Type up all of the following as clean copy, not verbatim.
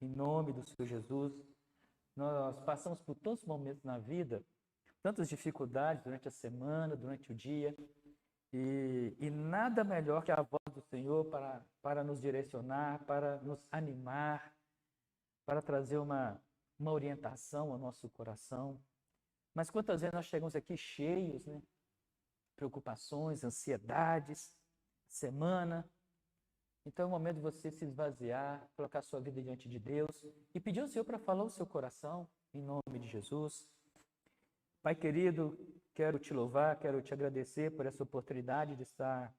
em nome do Senhor Jesus. Nós passamos por tantos momentos na vida, tantas dificuldades durante a semana, durante o dia, e nada melhor que a voz do Senhor para nos direcionar, para nos animar, para trazer uma orientação ao nosso coração. Mas quantas vezes nós chegamos aqui cheios, né? Preocupações, ansiedades, semana. Então é o momento de você se esvaziar, colocar sua vida diante de Deus e pedir ao Senhor para falar o seu coração, em nome de Jesus. Pai querido, quero te louvar, quero te agradecer por essa oportunidade de estar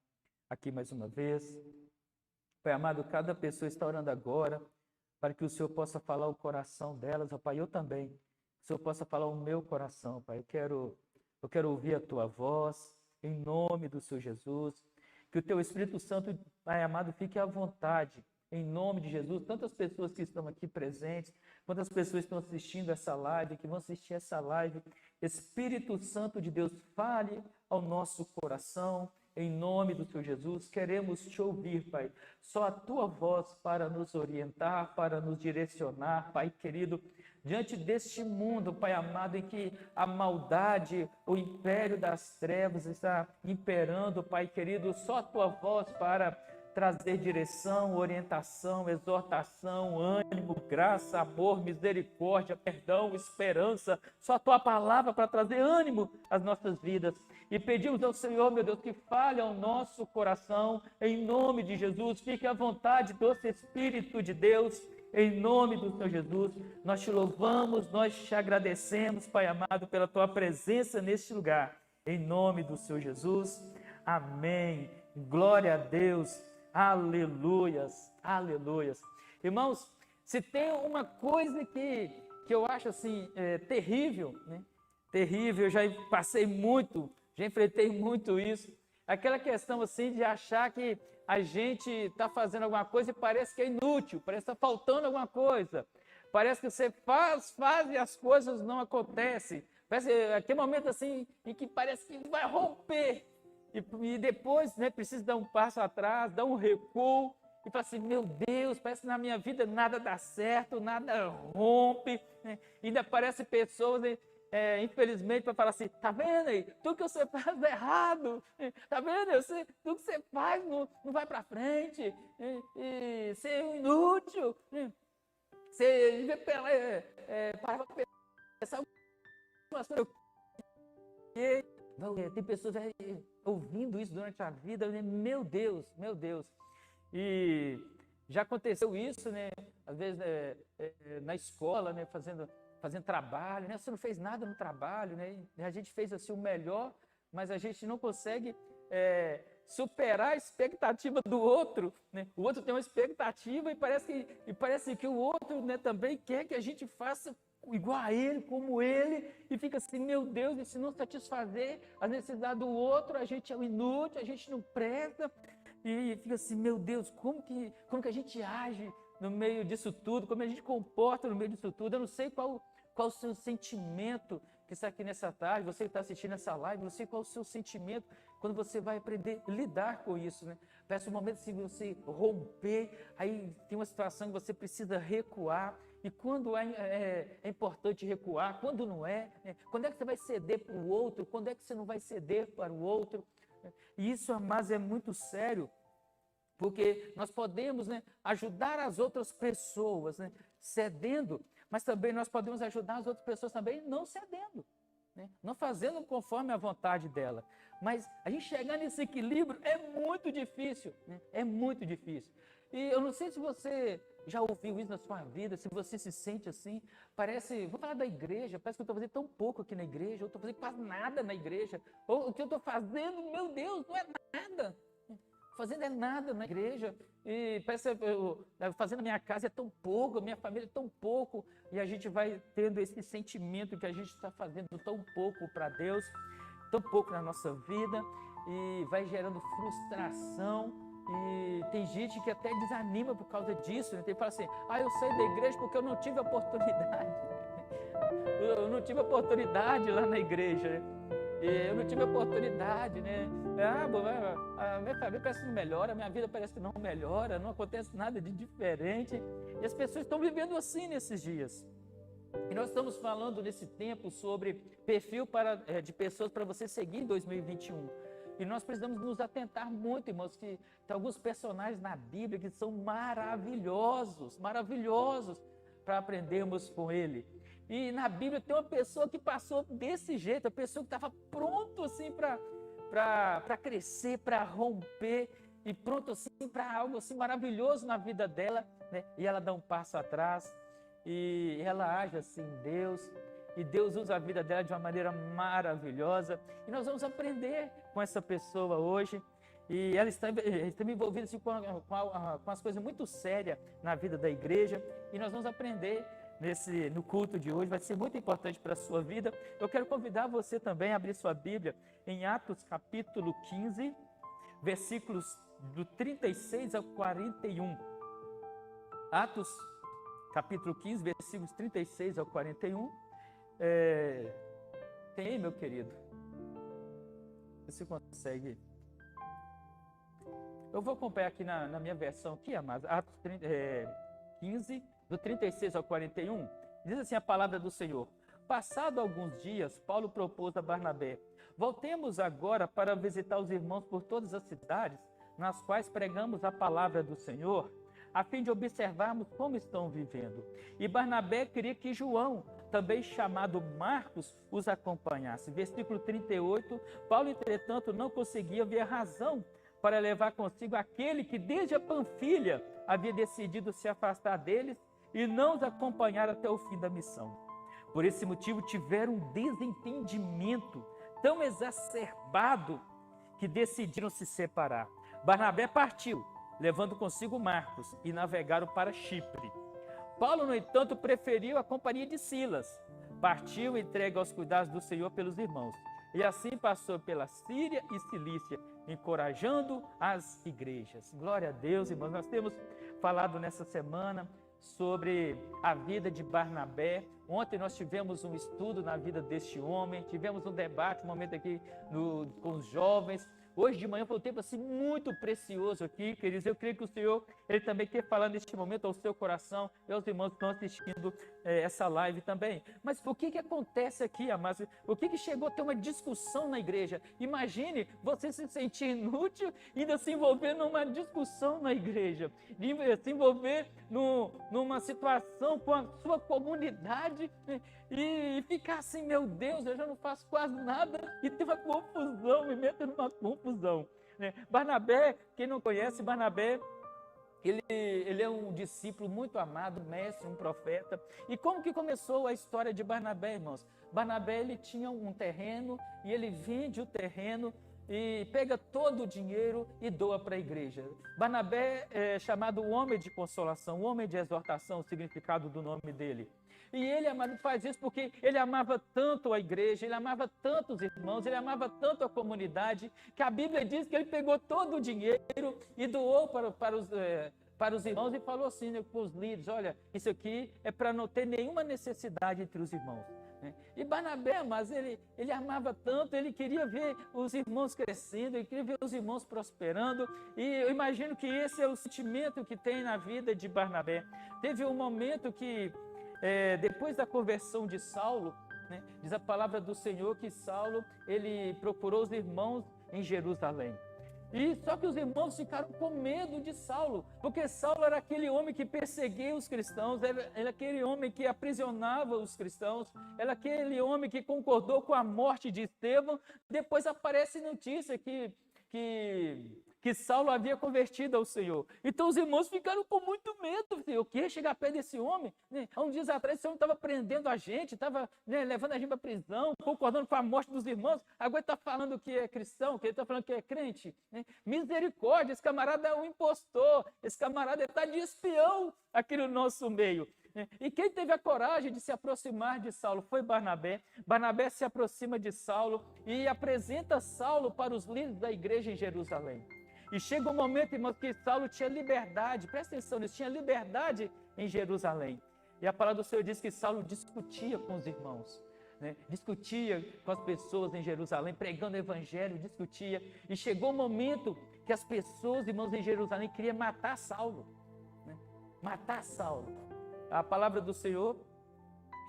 aqui mais uma vez. Pai amado, cada pessoa está orando agora para que o Senhor possa falar o coração delas, ó Pai, eu também. Que o Senhor possa falar o meu coração, Pai. Eu quero ouvir a tua voz, em nome do Senhor Jesus. Que o teu Espírito Santo, Pai amado, fique à vontade, em nome de Jesus. Tantas pessoas que estão aqui presentes, quantas pessoas estão assistindo essa live, que vão assistir essa live. Espírito Santo de Deus, fale ao nosso coração, em nome do Senhor Jesus. Queremos te ouvir, Pai. Só a tua voz para nos orientar, para nos direcionar, Pai querido. Diante deste mundo, Pai amado, em que a maldade, o império das trevas está imperando, Pai querido, só a tua voz para trazer direção, orientação, exortação, ânimo, graça, amor, misericórdia, perdão, esperança. Só a tua palavra para trazer ânimo às nossas vidas. E pedimos ao Senhor, meu Deus, que fale ao nosso coração, em nome de Jesus. Fique à vontade, doce Espírito de Deus, em nome do Senhor Jesus. Nós te louvamos, nós te agradecemos, Pai amado, pela tua presença neste lugar. Em nome do Senhor Jesus. Amém. Glória a Deus. Aleluias, aleluias. Irmãos, se tem uma coisa que eu acho assim terrível, né? Terrível, eu já passei muito, já enfrentei muito isso. Aquela questão assim de achar que a gente está fazendo alguma coisa e parece que é inútil, parece que está faltando alguma coisa. Parece que você faz e as coisas não acontecem. Parece aquele momento assim em que parece que vai romper. E depois, né, precisa dar um passo atrás, dar um recuo e falar assim, meu Deus, parece que na minha vida nada dá certo, nada rompe, né? Ainda aparecem pessoas, infelizmente, para falar assim, tá vendo aí, tudo que você faz é errado, tá vendo, tudo que você faz não vai para frente, e você é inútil, você para pensar algumas coisas. Tem pessoas ouvindo isso durante a vida, né? Meu Deus. E já aconteceu isso, né? Às vezes na escola, né? Fazendo trabalho, né? Você não fez nada no trabalho, né? A gente fez assim o melhor, mas a gente não consegue superar a expectativa do outro, né? O outro tem uma expectativa e parece que o outro, né, também quer que a gente faça igual a ele, como ele, e fica assim, meu Deus, e se não satisfazer as necessidades do outro, a gente é um inútil, a gente não presta, e fica assim, meu Deus, como que a gente age no meio disso tudo, como a gente comporta no meio disso tudo. Eu não sei qual o seu sentimento que está aqui nessa tarde, você que está assistindo essa live, não sei qual o seu sentimento quando você vai aprender a lidar com isso, né? Parece um momento assim, você romper, aí tem uma situação que você precisa recuar. E quando é importante recuar, quando não é, né? Quando é que você vai ceder para o outro, quando é que você não vai ceder para o outro. E isso, amados, é muito sério, porque nós podemos, né, ajudar as outras pessoas, né, cedendo, mas também nós podemos ajudar as outras pessoas também não cedendo, né, não fazendo conforme a vontade dela. Mas a gente chegar nesse equilíbrio é muito difícil, né? É muito difícil. E eu não sei se você já ouviu isso na sua vida, se você se sente assim, parece, vou falar da igreja, parece que eu estou fazendo tão pouco aqui na igreja, eu estou fazendo quase nada na igreja, ou o que eu estou fazendo, meu Deus, não é nada. Fazendo é nada na igreja, e parece que fazendo a minha casa é tão pouco, a minha família é tão pouco, e a gente vai tendo esse sentimento que a gente está fazendo tão pouco para Deus, tão pouco na nossa vida, e vai gerando frustração. E tem gente que até desanima por causa disso, né? Tem que falar assim, eu saí da igreja porque eu não tive oportunidade. Eu não tive oportunidade lá na igreja, né? E eu não tive oportunidade, né? A minha família parece que não melhora, a minha vida parece que não melhora, não acontece nada de diferente. E as pessoas estão vivendo assim nesses dias. E nós estamos falando nesse tempo sobre perfil de pessoas para você seguir em 2021. E nós precisamos nos atentar muito, irmãos, que tem alguns personagens na Bíblia que são maravilhosos, maravilhosos para aprendermos com ele. E na Bíblia tem uma pessoa que passou desse jeito, a pessoa que estava pronto assim para crescer, para romper e pronto assim para algo assim maravilhoso na vida dela, né? E ela dá um passo atrás e ela age assim em Deus. E Deus usa a vida dela de uma maneira maravilhosa. E nós vamos aprender com essa pessoa hoje. E ela está envolvida assim, com as coisas muito sérias na vida da igreja. E nós vamos aprender no culto de hoje. Vai ser muito importante para a sua vida. Eu quero convidar você também a abrir sua Bíblia em Atos capítulo 15, versículos do 36 ao 41. Atos capítulo 15, versículos 36 ao 41. Tem aí, meu querido? Você consegue? Eu vou acompanhar aqui na minha versão aqui, amados. Atos 15, do 36 ao 41. Diz assim a palavra do Senhor. Passado alguns dias, Paulo propôs a Barnabé: voltemos agora para visitar os irmãos por todas as cidades, nas quais pregamos a palavra do Senhor, a fim de observarmos como estão vivendo. E Barnabé queria que João, também chamado Marcos, os acompanhasse. Versículo 38, Paulo, entretanto, não conseguia ver razão para levar consigo aquele que desde a Panfilha havia decidido se afastar deles e não os acompanhar até o fim da missão. Por esse motivo tiveram um desentendimento tão exacerbado que decidiram se separar. Barnabé partiu, levando consigo Marcos, e navegaram para Chipre. Paulo, no entanto, preferiu a companhia de Silas. Partiu entregue aos cuidados do Senhor pelos irmãos. E assim passou pela Síria e Cilícia, encorajando as igrejas. Glória a Deus, irmãos. Nós temos falado nessa semana sobre a vida de Barnabé. Ontem nós tivemos um estudo na vida deste homem, tivemos um debate, um momento aqui com os jovens. Hoje de manhã foi um tempo assim muito precioso aqui, queridos. Eu creio que o Senhor, Ele também quer falar neste momento ao seu coração e aos irmãos que estão assistindo essa live também. Mas o que acontece aqui, amados? O que chegou a ter uma discussão na igreja? Imagine você se sentir inútil e ainda se envolver numa discussão na igreja, se envolver numa situação com a sua comunidade e ficar assim, meu Deus, eu já não faço quase nada e tem uma confusão, me meto numa confusão. Barnabé, quem não conhece, Barnabé, ele é um discípulo muito amado, mestre, um profeta. E como que começou a história de Barnabé, irmãos? Barnabé, ele tinha um terreno e ele vende o terreno e pega todo o dinheiro e doa para a igreja. Barnabé é chamado o homem de consolação, o homem de exortação, o significado do nome dele. E ele, amado, faz isso porque ele amava tanto a igreja, ele amava tanto os irmãos, ele amava tanto a comunidade, que a Bíblia diz que ele pegou todo o dinheiro e doou para os irmãos e falou assim, né, para os líderes: olha, isso aqui é para não ter nenhuma necessidade entre os irmãos. E Barnabé, mas ele amava tanto, ele queria ver os irmãos crescendo, ele queria ver os irmãos prosperando, e eu imagino que esse é o sentimento que tem na vida de Barnabé. Teve um momento que, depois da conversão de Saulo, né, diz a palavra do Senhor que Saulo, ele procurou os irmãos em Jerusalém. E só que os irmãos ficaram com medo de Saulo, porque Saulo era aquele homem que perseguia os cristãos, era aquele homem que aprisionava os cristãos, era aquele homem que concordou com a morte de Estevão. Depois aparece notícia que Saulo havia convertido ao Senhor. Então os irmãos ficaram com muito medo. O que? Chegar perto desse homem? Há uns dias atrás esse homem estava prendendo a gente, estava levando a gente para a prisão, concordando com a morte dos irmãos. Agora está falando que é cristão, que ele está falando que é crente. Misericórdia, esse camarada é um impostor, esse camarada está de espião aqui no nosso meio. E quem teve a coragem de se aproximar de Saulo foi Barnabé. Barnabé se aproxima de Saulo e apresenta Saulo para os líderes da igreja em Jerusalém. E chega um momento, irmãos, que Saulo tinha liberdade, presta atenção nisso, tinha liberdade em Jerusalém. E a palavra do Senhor diz que Saulo discutia com os irmãos. né? Discutia com as pessoas em Jerusalém, pregando o evangelho, discutia. E chegou o momento que as pessoas, irmãos, em Jerusalém queriam matar Saulo, né? Matar Saulo. A palavra do Senhor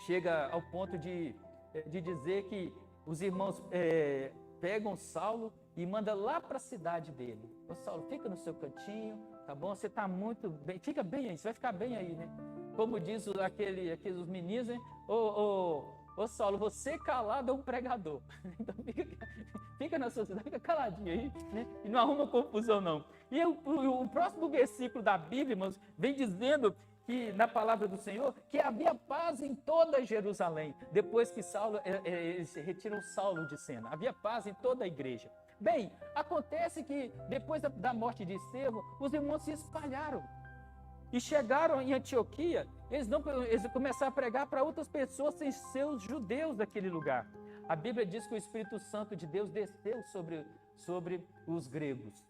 chega ao ponto de dizer que os irmãos pegam Saulo e mandam lá para a cidade dele. Ô Saulo, fica no seu cantinho, tá bom? Você está muito bem, fica bem aí, você vai ficar bem aí, né? Como diz aqueles meninos, né? Ô Saulo, você calado é um pregador. Então fica na sua cidade, fica caladinho aí, né? E não arruma confusão não. E o próximo versículo da Bíblia, irmãos, vem dizendo que na palavra do Senhor, que havia paz em toda Jerusalém, depois que eles retiram Saulo de cena. Havia paz em toda a igreja. Bem, acontece que depois da morte de Estevão, os irmãos se espalharam e chegaram em Antioquia. Eles começaram a pregar para outras pessoas sem ser os judeus daquele lugar. A Bíblia diz que o Espírito Santo de Deus desceu sobre os gregos.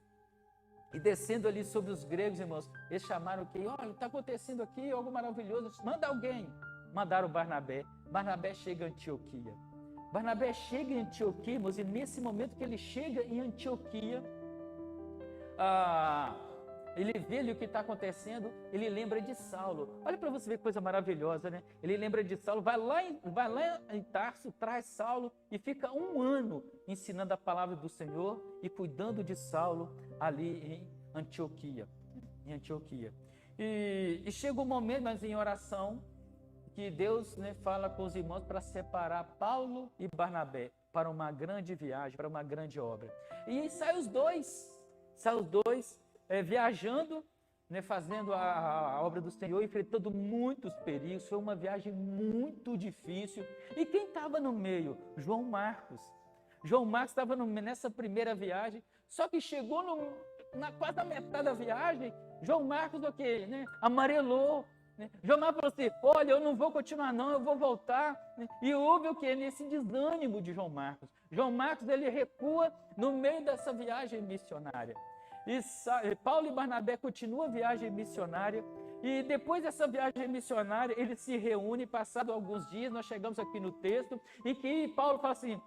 E descendo ali sobre os gregos, irmãos, eles chamaram o quê? Olha, está acontecendo aqui algo maravilhoso. Manda alguém. Mandaram Barnabé. Barnabé chega em Antioquia. Barnabé chega em Antioquia, irmãos, e nesse momento que ele chega em Antioquia, ele vê ali o que está acontecendo, ele lembra de Saulo. Olha para você ver que coisa maravilhosa, né? Ele lembra de Saulo, vai lá em Tarso, traz Saulo e fica 1 ano ensinando a palavra do Senhor e cuidando de Saulo ali em Antioquia. E chega um momento, mas em oração, que Deus, né, fala com os irmãos para separar Paulo e Barnabé para uma grande viagem, para uma grande obra. E aí saem os dois viajando, né, fazendo a obra do Senhor, enfrentando muitos perigos. Foi uma viagem muito difícil. E quem estava no meio? João Marcos. João Marcos estava nessa primeira viagem, só que chegou quase na metade da viagem, João Marcos o quê? Né? Amarelou. Né? João Marcos falou assim, olha, eu não vou continuar não, eu vou voltar. Né? E houve o quê? Nesse desânimo de João Marcos. João Marcos, ele recua no meio dessa viagem missionária. E Paulo e Barnabé continuam a viagem missionária. E depois dessa viagem missionária, eles se reúnem, passado alguns dias, nós chegamos aqui no texto, em que Paulo fala assim,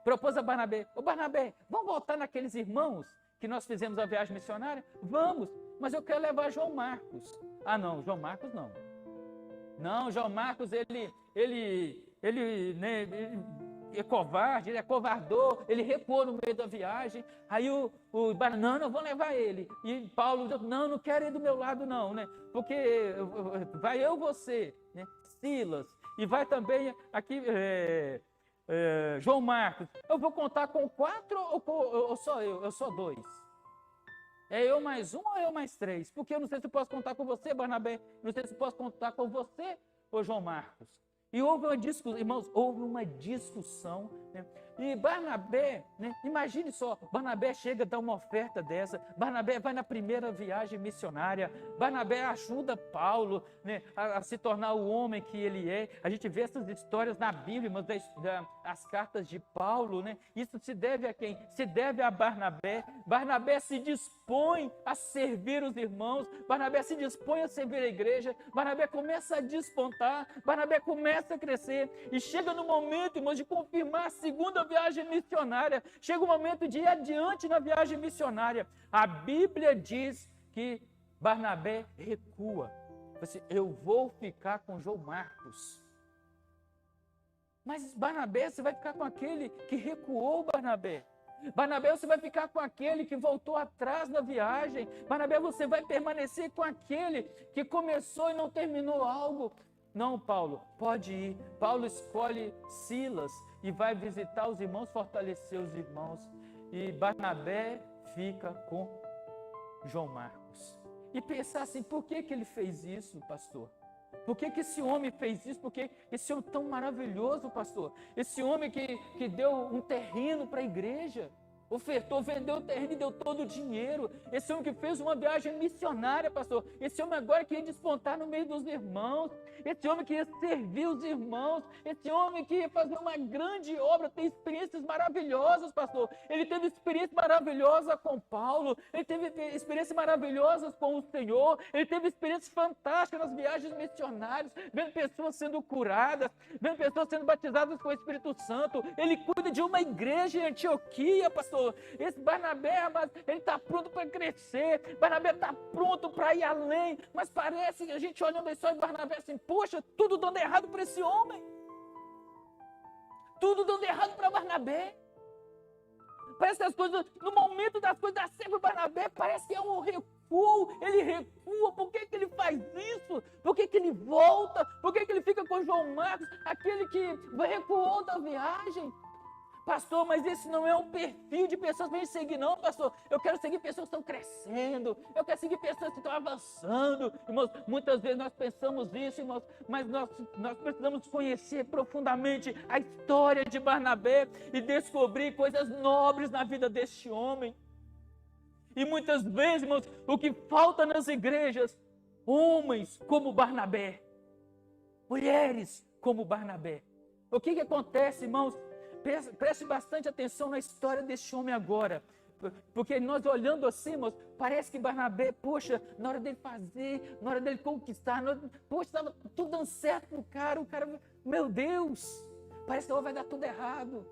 propôs a Barnabé, ô Barnabé, vamos voltar naqueles irmãos que nós fizemos a viagem missionária? Vamos, mas eu quero levar João Marcos. Ah não, João Marcos não. Não, João Marcos, ele é covarde, ele acovardou, ele recuou no meio da viagem. Aí o Barnabé, não, vou levar ele. E Paulo, não quero ir do meu lado não, né? Porque vai eu, você, né? Silas, e vai também aqui João Marcos. Eu vou contar com 4 ou só eu? Eu sou 2. É eu mais 1 ou eu mais 3? Porque eu não sei se eu posso contar com você, Barnabé. Não sei se eu posso contar com você, ô João Marcos. E houve uma discussão, irmãos, né? E Barnabé, né? Imagine só, Barnabé chega a dar uma oferta dessa, Barnabé vai na primeira viagem missionária, Barnabé ajuda Paulo, né, a se tornar o homem que ele é. A gente vê essas histórias na Bíblia, mas as cartas de Paulo, né? Isso se deve a quem? Se deve a Barnabé. Barnabé se dispõe a servir os irmãos, Barnabé se dispõe a servir a igreja, Barnabé começa a despontar, Barnabé começa a crescer, e chega no momento, irmãos, de confirmar a segunda viagem missionária, chega o momento de ir adiante na viagem missionária. A Bíblia diz que Barnabé recua. Assim, eu vou ficar com João Marcos. Mas Barnabé, você vai ficar com aquele que recuou, Barnabé. Barnabé, você vai ficar com aquele que voltou atrás na viagem. Barnabé, você vai permanecer com aquele que começou e não terminou algo. Não, Paulo, pode ir. Paulo escolhe Silas e vai visitar os irmãos, fortalecer os irmãos. E Barnabé fica com João Marcos. E pensar assim, por que ele fez isso, pastor? Por que esse homem fez isso? Porque esse homem tão maravilhoso, pastor. Esse homem que deu um terreno para a igreja. ofertou, vendeu o terreno e deu todo o dinheiro. Esse homem que fez uma viagem missionária, pastor. Esse homem agora queria despontar no meio dos irmãos. Esse homem queria servir os irmãos. Esse homem queria fazer uma grande obra, tem experiências maravilhosas, pastor. Ele teve experiências maravilhosas com Paulo. Ele teve experiências maravilhosas com o Senhor. Ele teve experiências fantásticas nas viagens missionárias, vendo pessoas sendo curadas, vendo pessoas sendo batizadas com o Espírito Santo. Ele cuida de uma igreja em Antioquia, pastor. Esse Barnabé, mas ele está pronto para crescer. Barnabé está pronto para ir além. Mas parece que a gente olhando a história de Barnabé assim, poxa, tudo dando errado para esse homem. Tudo dando errado para Barnabé. Parece que as coisas, no momento das coisas dar certo para Barnabé, parece que é um recuo. Ele recua. Por que ele faz isso? Por que ele volta? Por que ele fica com João Marcos, aquele que recuou da viagem? Pastor, mas esse não é um perfil de pessoas para a gente seguir, não, pastor. Eu quero seguir pessoas que estão crescendo. Eu quero seguir pessoas que estão avançando. Irmãos, muitas vezes nós pensamos isso, irmãos, mas nós precisamos conhecer profundamente a história de Barnabé e descobrir coisas nobres na vida deste homem. E muitas vezes, irmãos, o que falta nas igrejas, homens como Barnabé, mulheres como Barnabé. O que acontece, irmãos? Preste bastante atenção na história deste homem agora, porque nós olhando assim, irmãos, parece que Barnabé, poxa, na hora dele fazer, na hora dele conquistar, poxa, estava tudo dando certo pro cara, o cara, meu Deus, parece que vai dar tudo errado,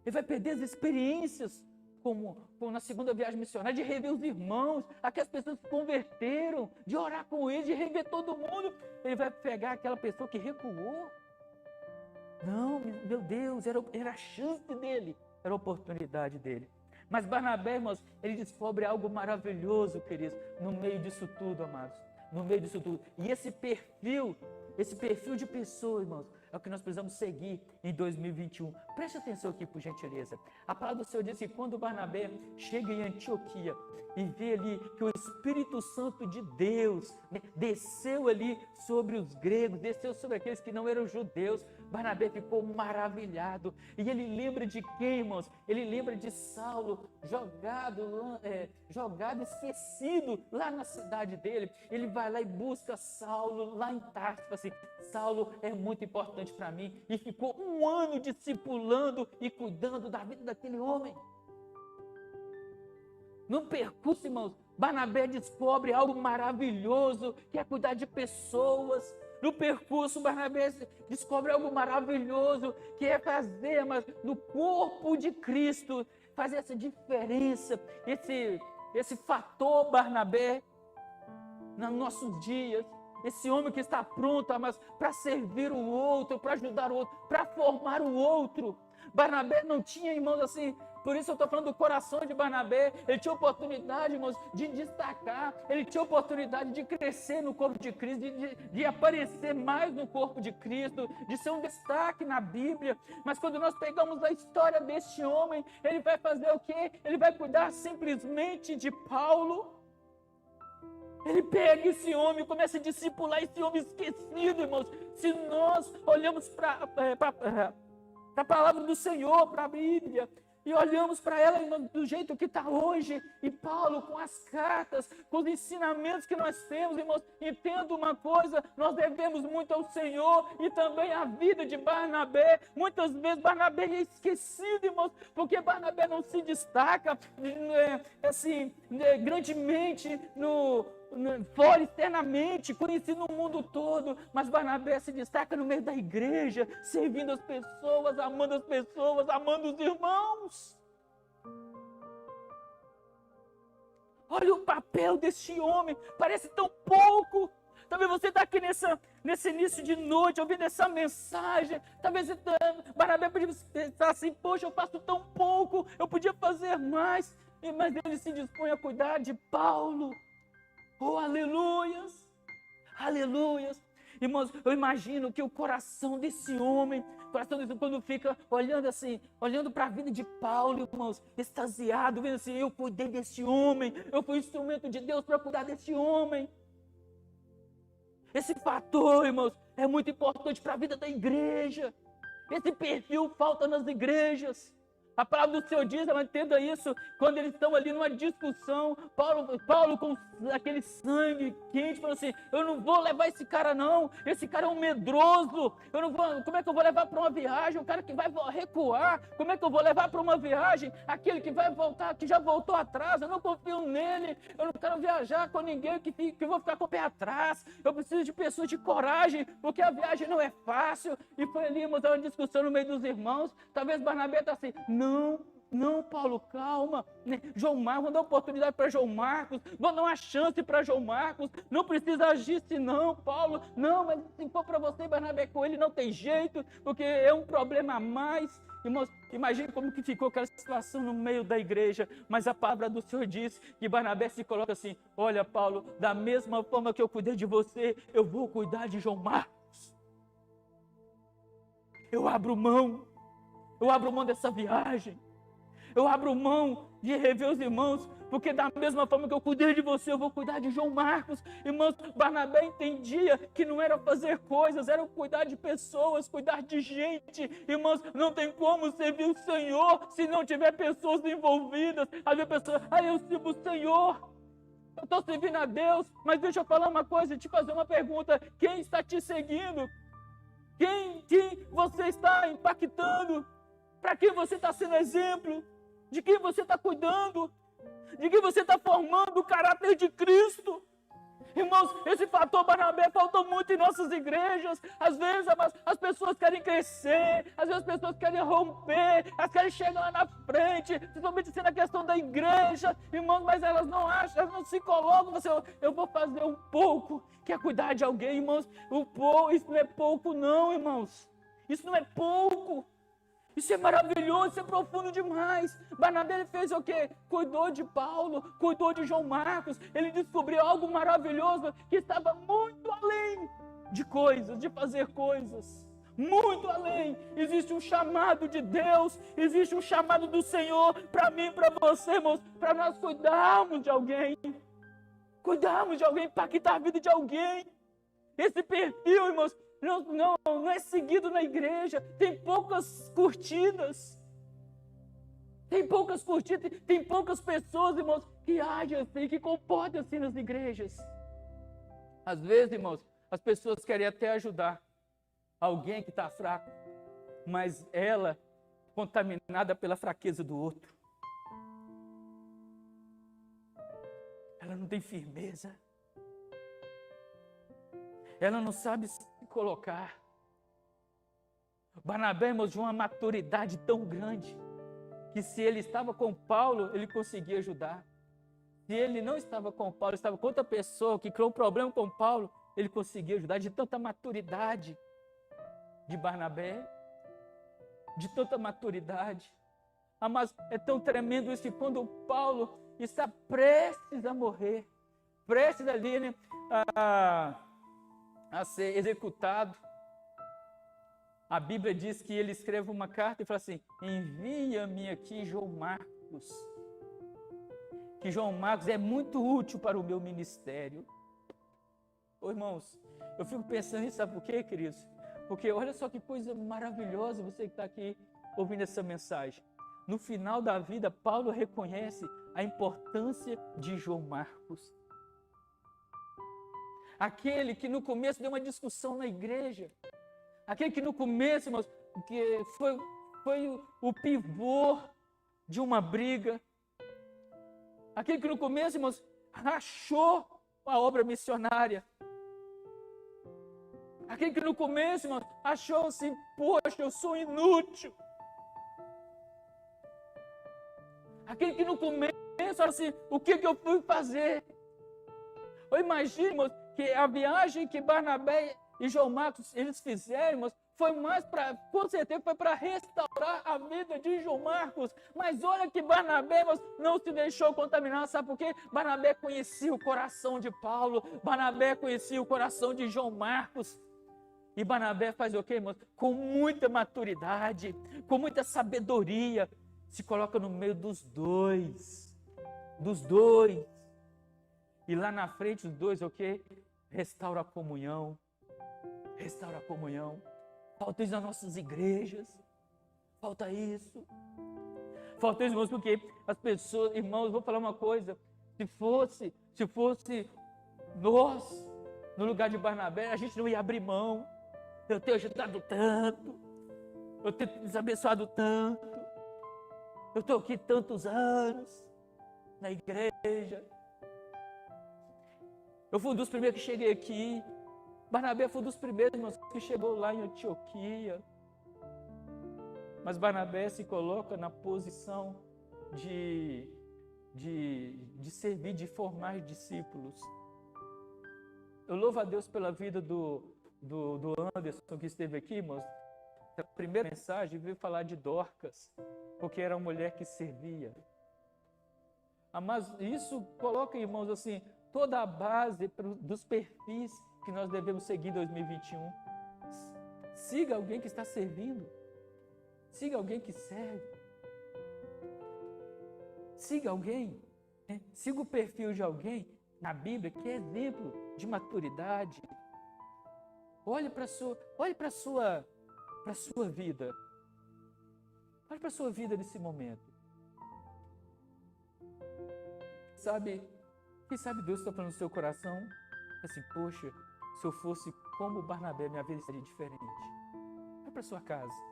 ele vai perder as experiências, como na segunda viagem missionária, de rever os irmãos, aquelas pessoas que se converteram, de orar com eles, de rever todo mundo, ele vai pegar aquela pessoa que recuou. Não, meu Deus, era a chance dele, era a oportunidade dele. Mas Barnabé, irmãos, ele descobre algo maravilhoso, queridos, no meio disso tudo, amados, no meio disso tudo. E esse perfil de pessoa, irmãos, é o que nós precisamos seguir em 2021. Preste atenção aqui, por gentileza. A palavra do Senhor diz que quando Barnabé chega em Antioquia e vê ali que o Espírito Santo de Deus, né, desceu ali sobre os gregos, desceu sobre aqueles que não eram judeus, Barnabé ficou maravilhado. E ele lembra de quem, irmãos? Ele lembra de Saulo, jogado, esquecido lá na cidade dele. Ele vai lá e busca Saulo lá em Tarso. Assim, Saulo é muito importante para mim. E ficou um ano discipulando e cuidando da vida daquele homem. No percurso, irmãos, Barnabé descobre algo maravilhoso, que é cuidar de pessoas. No percurso, Barnabé descobre algo maravilhoso, que é fazer, mas no corpo de Cristo, fazer essa diferença, esse fator Barnabé, nos nossos dias. Esse homem que está pronto, mas para servir o outro, para ajudar o outro, para formar o outro. Barnabé não tinha, irmãos, assim, por isso eu estou falando do coração de Barnabé. Ele tinha oportunidade, irmãos, de destacar, ele tinha oportunidade de crescer no corpo de Cristo, de aparecer mais no corpo de Cristo, de ser um destaque na Bíblia. Mas quando nós pegamos a história deste homem, ele vai fazer o quê? Ele vai cuidar simplesmente de Paulo. Ele pega esse homem, começa a discipular esse homem esquecido, irmãos. Se nós olhamos para a palavra do Senhor, para a Bíblia, e olhamos para ela do jeito que está hoje, e Paulo com as cartas, com os ensinamentos que nós temos, irmãos, entenda uma coisa, nós devemos muito ao Senhor e também à vida de Barnabé. Muitas vezes Barnabé é esquecido, irmãos, porque Barnabé não se destaca assim, grandemente fora externamente, conhecido no mundo todo, mas Barnabé se destaca no meio da igreja, servindo as pessoas, amando os irmãos. Olha o papel deste homem, parece tão pouco. Talvez você está aqui nesse início de noite, ouvindo essa mensagem. Talvez Barnabé podia estar assim, poxa, eu faço tão pouco, eu podia fazer mais. Mas ele se dispõe a cuidar de Paulo. Oh, aleluias, aleluias. Irmãos, eu imagino que o coração desse homem, quando fica olhando assim, olhando para a vida de Paulo, irmãos, extasiado, vendo assim, eu cuidei desse homem, eu fui instrumento de Deus para cuidar desse homem. Esse fator, irmãos, é muito importante para a vida da igreja. Esse perfil falta nas igrejas. A palavra do Senhor diz, ela entenda isso, quando eles estão ali numa discussão, Paulo com aquele sangue quente, falou assim, eu não vou levar esse cara não, esse cara é um medroso, eu não vou, como é que eu vou levar para uma viagem, um cara que vai recuar, como é que eu vou levar para uma viagem, aquele que vai voltar, que já voltou atrás, eu não confio nele, eu não quero viajar com ninguém que eu vou ficar com o pé atrás, eu preciso de pessoas de coragem, porque a viagem não é fácil, e foi ali, uma discussão no meio dos irmãos, talvez Barnabé está assim, não, Paulo, calma. João Marcos, vou dar oportunidade para João Marcos, vou dar uma chance para João Marcos, não precisa agir assim não, Paulo, não, mas se for para você, Barnabé, com ele não tem jeito, porque é um problema a mais. Irmãos, imagine como que ficou aquela situação no meio da igreja, mas a palavra do Senhor diz que Barnabé se coloca assim, olha Paulo, da mesma forma que eu cuidei de você, eu vou cuidar de João Marcos. Eu abro mão dessa viagem. Eu abro mão de rever os irmãos, porque da mesma forma que eu cuidei de você, eu vou cuidar de João Marcos. Irmãos, Barnabé entendia que não era fazer coisas, era cuidar de pessoas, cuidar de gente. Irmãos, não tem como servir o Senhor se não tiver pessoas envolvidas. Às vezes a pessoa, eu sirvo o Senhor, eu estou servindo a Deus, mas deixa eu falar uma coisa, te fazer uma pergunta, quem está te seguindo? Quem que você está impactando? Para quem você está sendo exemplo? De quem você está cuidando? De quem você está formando o caráter de Cristo? Irmãos, esse fator Barnabé falta muito em nossas igrejas. Às vezes as pessoas querem crescer, às vezes as pessoas querem romper, elas querem chegar lá na frente, principalmente sendo a questão da igreja, irmãos, mas elas não acham, elas não se colocam, eu vou fazer um pouco, que é cuidar de alguém, irmãos. Isso não é pouco não, irmãos. Isso não é pouco. Isso é maravilhoso, isso é profundo demais. Barnabé fez o quê? Cuidou de Paulo, cuidou de João Marcos. Ele descobriu algo maravilhoso que estava muito além de coisas, de fazer coisas. Muito além. Existe um chamado de Deus, existe um chamado do Senhor para mim e para você, irmãos, para nós cuidarmos de alguém. Cuidarmos de alguém, impactar a vida de alguém. Esse perfil, irmãos, não é seguido na igreja, tem poucas curtidas. Tem poucas curtidas, tem poucas pessoas, irmãos, que agem assim, que comportam assim nas igrejas. Às vezes, irmãos, as pessoas querem até ajudar alguém que está fraco, mas ela contaminada pela fraqueza do outro. Ela não tem firmeza. Ela não sabe se colocar. Barnabé, irmãos, de uma maturidade tão grande, que se ele estava com Paulo, ele conseguia ajudar. Se ele não estava com Paulo, estava com outra pessoa que criou um problema com Paulo, ele conseguia ajudar. De tanta maturidade de Barnabé, de tanta maturidade. Mas é tão tremendo isso que quando Paulo está prestes a morrer, prestes ali, né, a ser executado, a Bíblia diz que ele escreve uma carta e fala assim, envia-me aqui João Marcos, que João Marcos é muito útil para o meu ministério. Ô, irmãos, eu fico pensando nisso, sabe por quê, queridos? Porque olha só que coisa maravilhosa você que está aqui ouvindo essa mensagem. No final da vida, Paulo reconhece a importância de João Marcos. Aquele que no começo deu uma discussão na igreja. Aquele que no começo, irmãos, que foi o pivô de uma briga. Aquele que no começo, irmãos, rachou a obra missionária. Aquele que no começo, irmãos, achou assim, poxa, eu sou inútil. Aquele que no começo, olha assim, o que eu fui fazer? Eu imagino, irmãos, que a viagem que Barnabé e João Marcos, eles fizeram, irmãos, foi mais para, com certeza, foi para restaurar a vida de João Marcos. Mas olha que Barnabé, irmãos, não se deixou contaminar, sabe por quê? Barnabé conhecia o coração de Paulo, Barnabé conhecia o coração de João Marcos. E Barnabé faz o quê, irmãos? Com muita maturidade, com muita sabedoria, se coloca no meio dos dois. Dos dois. E lá na frente, os dois, o quê? Restaura a comunhão. Restaura a comunhão. Falta isso nas nossas igrejas. Falta isso. Falta isso, irmãos, porque as pessoas, irmãos, vou falar uma coisa, se fosse nós, no lugar de Barnabé, a gente não ia abrir mão. Eu tenho ajudado tanto, eu tenho nos abençoado tanto, eu estou aqui tantos anos, na igreja. Eu fui um dos primeiros que cheguei aqui. Barnabé foi um dos primeiros, irmãos, que chegou lá em Antioquia. Mas Barnabé se coloca na posição de servir, de formar discípulos. Eu louvo a Deus pela vida do Anderson, que esteve aqui, irmãos. A primeira mensagem veio falar de Dorcas, porque era uma mulher que servia. Mas isso coloca, irmãos, assim, toda a base dos perfis que nós devemos seguir em 2021. Siga alguém que está servindo. Siga alguém que serve. Siga alguém. Siga o perfil de alguém na Bíblia que é exemplo de maturidade. Olhe para a sua vida. Olhe para a sua vida nesse momento. Quem sabe Deus está falando no seu coração, assim, poxa, se eu fosse como Barnabé, minha vida seria diferente. Vai para sua casa.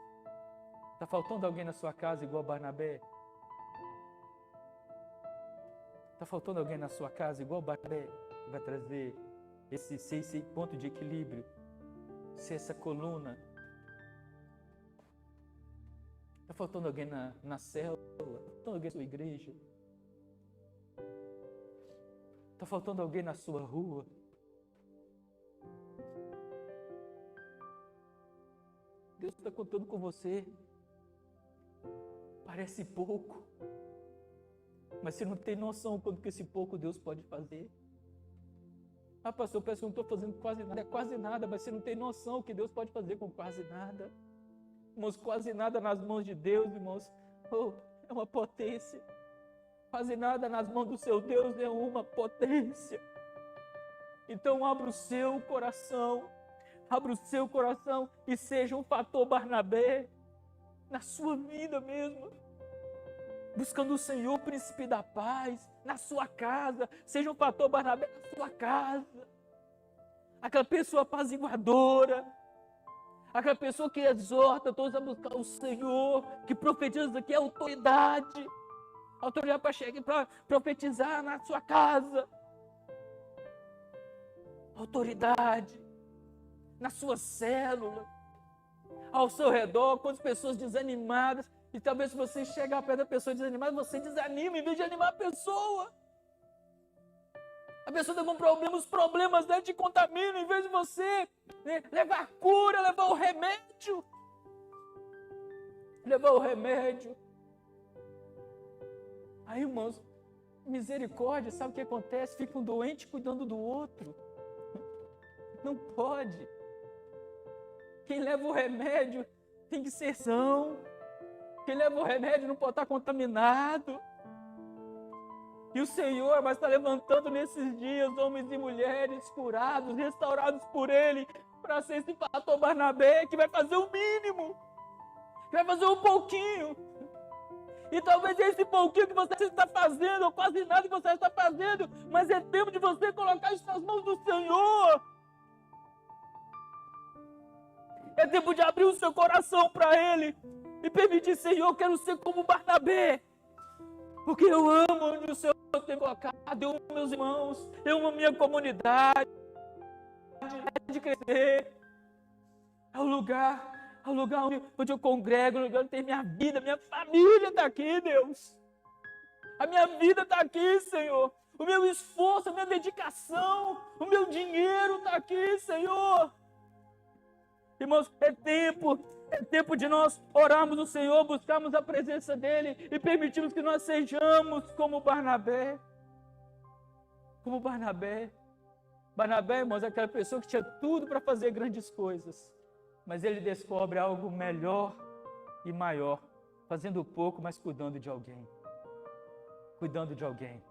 Está faltando alguém na sua casa igual Barnabé? Está faltando alguém na sua casa igual Barnabé? Que vai trazer esse ponto de equilíbrio, ser essa coluna. Está faltando alguém na célula? Está faltando alguém na sua igreja? Está faltando alguém na sua rua? Deus está contando com você. Parece pouco, mas você não tem noção quanto que esse pouco Deus pode fazer. Ah, pastor, eu penso que não estou fazendo quase nada. É quase nada, mas você não tem noção o que Deus pode fazer com quase nada. Irmãos, quase nada nas mãos de Deus, irmãos, é uma potência. Quase nada nas mãos do seu Deus é uma potência. Então abra o seu coração e seja um fator Barnabé na sua vida mesmo. Buscando o Senhor, príncipe da paz, na sua casa. Seja um fator Barnabé na sua casa. Aquela pessoa apaziguadora. Aquela pessoa que exorta todos a buscar o Senhor, que profetiza, que é autoridade. Autoridade para chegar, para profetizar na sua casa. Autoridade na sua célula. Ao seu redor, quantas pessoas desanimadas. E talvez se você chegar perto da pessoa desanimada, você desanima em vez de animar a pessoa. A pessoa tem algum problema, os problemas dela te contaminam, em vez de você levar a cura, levar o remédio. Aí, irmãos, misericórdia, sabe o que acontece? Fica um doente cuidando do outro. Não pode. Quem leva o remédio tem que ser são. Quem leva o remédio não pode estar contaminado. E o Senhor vai estar levantando nesses dias homens e mulheres curados, restaurados por Ele, para ser esse fator Barnabé que vai fazer o mínimo, que vai fazer um pouquinho. E talvez esse pouquinho que você está fazendo, ou quase nada que você está fazendo, mas é tempo de você colocar isso nas mãos do Senhor. É tempo de abrir o seu coração para Ele e permitir, Senhor, eu quero ser como Barnabé, porque eu amo onde o Senhor tem colocado, eu amo meus irmãos, eu amo a minha comunidade, de crescer. É o lugar onde eu congrego, o lugar onde tem minha vida, minha família está aqui, Deus. A minha vida está aqui, Senhor. O meu esforço, a minha dedicação, o meu dinheiro está aqui, Senhor. Irmãos, é tempo de nós orarmos o Senhor, buscarmos a presença dEle e permitirmos que nós sejamos como Barnabé. Como Barnabé. Barnabé, irmãos, é aquela pessoa que tinha tudo para fazer grandes coisas, mas ele descobre algo melhor e maior, fazendo pouco, mas cuidando de alguém. Cuidando de alguém.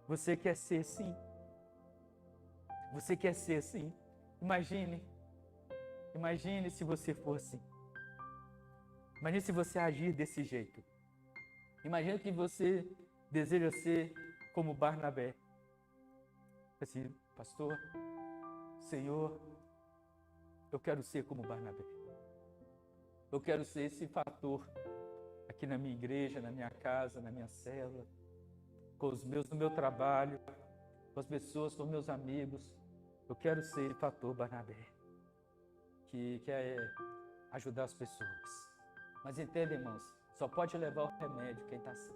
Você quer ser assim? Você quer ser assim? Imagine se você fosse. Imagine se você agir desse jeito. Imagina que você deseja ser como Barnabé. Assim, pastor, Senhor, eu quero ser como Barnabé. Eu quero ser esse fator aqui na minha igreja, na minha casa, na minha célula, no meu trabalho, com as pessoas, com os meus amigos. Eu quero ser esse fator Barnabé, que quer ajudar as pessoas. Mas entenda, irmãos, só pode levar o remédio quem está sã.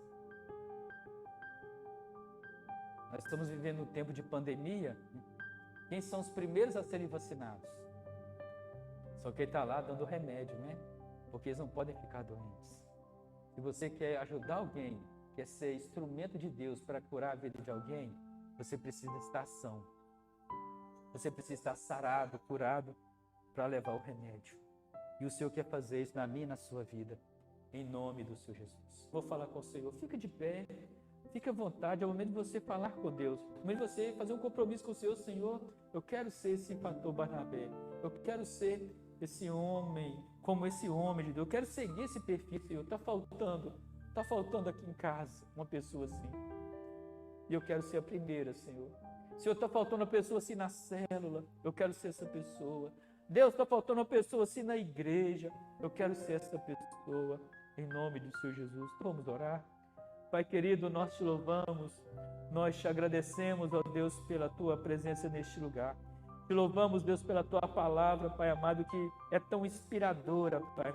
Nós estamos vivendo um tempo de pandemia. Quem são os primeiros a serem vacinados? Só quem está lá dando remédio, né? Porque eles não podem ficar doentes. Se você quer ajudar alguém, quer ser instrumento de Deus para curar a vida de alguém, você precisa estar são. Você precisa estar sarado, curado, para levar o remédio. E o Senhor quer fazer isso na minha e na sua vida, em nome do Senhor Jesus. Vou falar com o Senhor, fica de pé, fica à vontade, é o momento de você falar com Deus, é o momento de você fazer um compromisso com o Senhor. Senhor, eu quero ser esse fator Barnabé, eu quero ser esse homem, como esse homem de Deus, eu quero seguir esse perfil, Senhor. Está faltando aqui em casa uma pessoa assim, e eu quero ser a primeira, Senhor. Senhor, está faltando uma pessoa assim na célula, eu quero ser essa pessoa. Deus, está faltando uma pessoa assim na igreja, eu quero ser essa pessoa, em nome do Senhor Jesus. Vamos orar. Pai querido, nós te louvamos, nós te agradecemos, ó Deus, pela tua presença neste lugar. Te louvamos, Deus, pela tua palavra, Pai amado, que é tão inspiradora, Pai.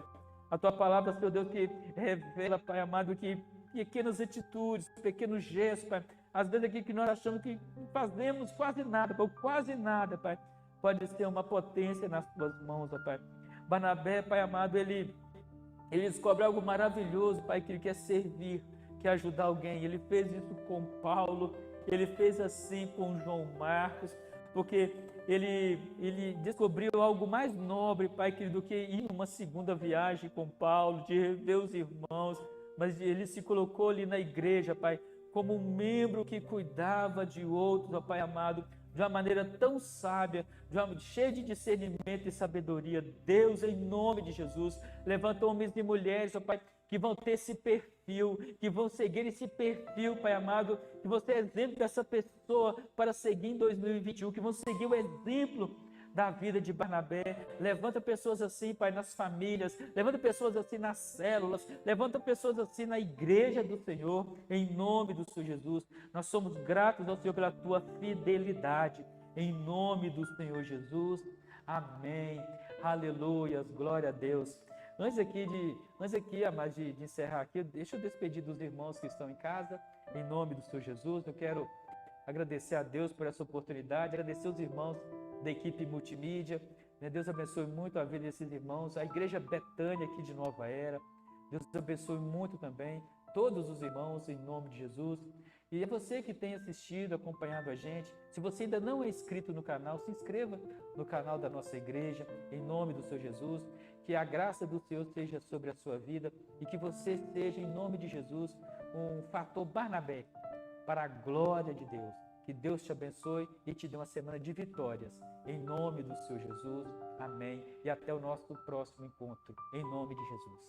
A tua palavra, Senhor Deus, que revela, Pai amado, que pequenas atitudes, pequenos gestos, Pai, às vezes aqui que nós achamos que não fazemos quase nada, Pai, pode ser uma potência nas tuas mãos, ó Pai. Barnabé, Pai amado, ele descobre algo maravilhoso, Pai, que ele quer servir, quer ajudar alguém. Ele fez isso com Paulo, ele fez assim com João Marcos, porque ele descobriu algo mais nobre, Pai querido, do que ir numa segunda viagem com Paulo, de rever os irmãos, mas ele se colocou ali na igreja, Pai, como um membro que cuidava de outros, ó Pai amado, de uma maneira tão sábia, cheia de discernimento e sabedoria. Deus, em nome de Jesus, levanta homens e mulheres, ó Pai, que vão ter esse perfil, que vão seguir esse perfil, Pai amado, que você é exemplo dessa pessoa para seguir em 2021, que vão seguir o exemplo da vida de Barnabé. Levanta pessoas assim, Pai, nas famílias, levanta pessoas assim nas células, levanta pessoas assim na igreja do Senhor, em nome do Senhor Jesus. Nós somos gratos ao Senhor pela tua fidelidade, em nome do Senhor Jesus. Amém. Aleluias, glória a Deus. Antes aqui, amados, de encerrar aqui, deixa eu despedir dos irmãos que estão em casa, em nome do Senhor Jesus. Eu quero agradecer a Deus por essa oportunidade, agradecer os irmãos da equipe multimídia. Deus abençoe muito a vida desses irmãos, a igreja Betânia aqui de Nova Era. Deus abençoe muito também todos os irmãos, em nome de Jesus. E é você que tem assistido, acompanhado a gente. Se você ainda não é inscrito no canal, se inscreva no canal da nossa igreja, em nome do Senhor Jesus. Que a graça do Senhor seja sobre a sua vida e que você seja, em nome de Jesus, um fator Barnabé para a glória de Deus. Que Deus te abençoe e te dê uma semana de vitórias. Em nome do Senhor Jesus. Amém. E até o nosso próximo encontro. Em nome de Jesus.